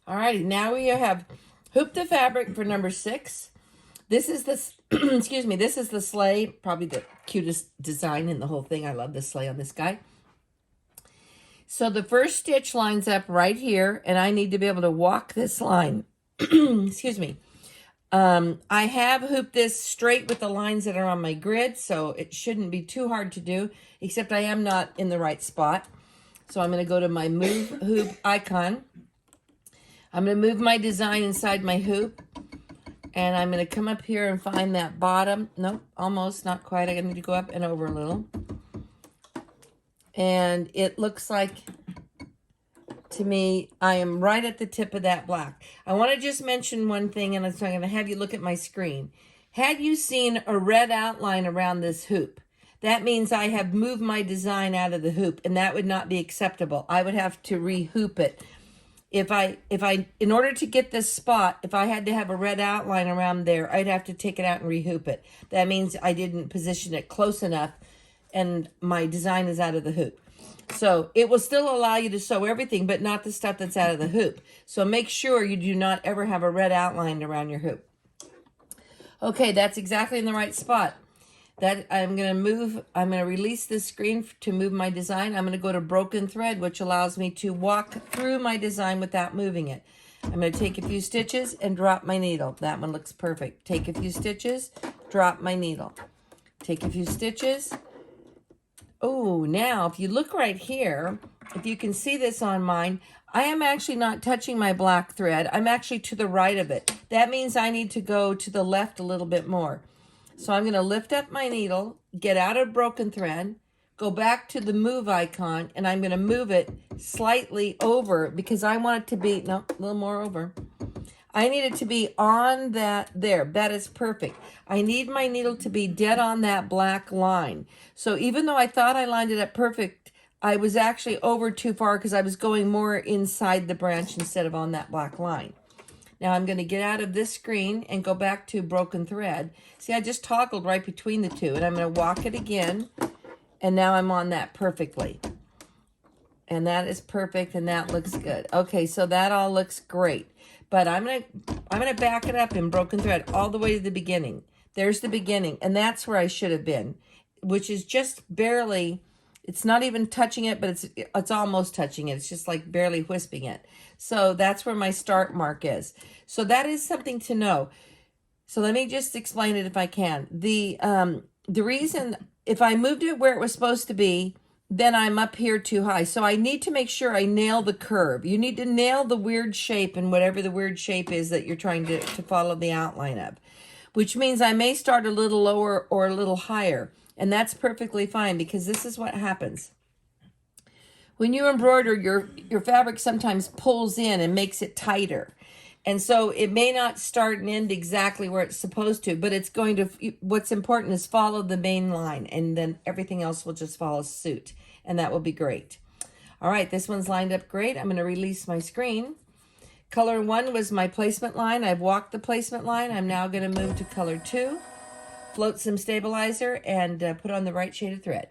Alrighty, now we have Hoop the Fabric for number 6. This is the, excuse me, this is the sleigh, probably the cutest design in the whole thing. I love the sleigh on this guy. So the first stitch lines up right here, and I need to be able to walk this line. Excuse me. I have hooped this straight with the lines that are on my grid, so it shouldn't be too hard to do, except I am not in the right spot. So I'm going to go to my move hoop icon. I'm going to move my design inside my hoop, and I'm going to come up here and find that bottom. Nope, almost, not quite. I need to go up and over a little. And it looks like, to me, I am right at the tip of that black. I want to just mention one thing, and so I'm going to have you look at my screen. Had you seen a red outline around this hoop, that means I have moved my design out of the hoop, and that would not be acceptable. I would have to re-hoop it. If I, in order to get this spot, if I had to have a red outline around there, I'd have to take it out and rehoop it. That means I didn't position it close enough and my design is out of the hoop. So it will still allow you to sew everything, but not the stuff that's out of the hoop. So make sure you do not ever have a red outline around your hoop. Okay, that's exactly in the right spot. That I'm going to release this screen to move my design. I'm going to go to broken thread, which allows me to walk through my design without moving it. I'm going to take a few stitches and drop my needle. That one looks perfect. Take a few stitches, drop my needle. Take a few stitches. Oh, now if you look right here, if you can see this on mine, I am actually not touching my black thread. I'm actually to the right of it. That means I need to go to the left a little bit more. So I'm going to lift up my needle, get out of broken thread, go back to the move icon, and I'm going to move it slightly over because I want it to be, no, a little more over. I need it to be on that there. That is perfect. I need my needle to be dead on that black line. So even though I thought I lined it up perfect, I was actually over too far because I was going more inside the branch instead of on that black line. Now I'm going to get out of this screen and go back to broken thread. See, I just toggled right between the two, and I'm going to walk it again, and now I'm on that perfectly. And that is perfect, and that looks good. Okay, so that all looks great. But I'm gonna back it up in broken thread all the way to the beginning. There's the beginning, and that's where I should have been, which is just barely. It's not even touching it, but it's almost touching it. It's just like barely wisping it. So that's where my start mark is. So that is something to know. So let me just explain it if I can. The reason, if I moved it where it was supposed to be, then I'm up here too high. So I need to make sure I nail the curve. You need to nail the weird shape and whatever the weird shape is that you're trying to follow the outline of, which means I may start a little lower or a little higher. And that's perfectly fine because this is what happens. When you embroider, your fabric sometimes pulls in and makes it tighter. And so it may not start and end exactly where it's supposed to, but it's going to, what's important is follow the main line, and then everything else will just follow suit, and that will be great. All right, this one's lined up great. I'm going to release my screen. Color 1 was my placement line. I've walked the placement line. I'm now going to move to color 2. Float some stabilizer and put on the right shade of thread.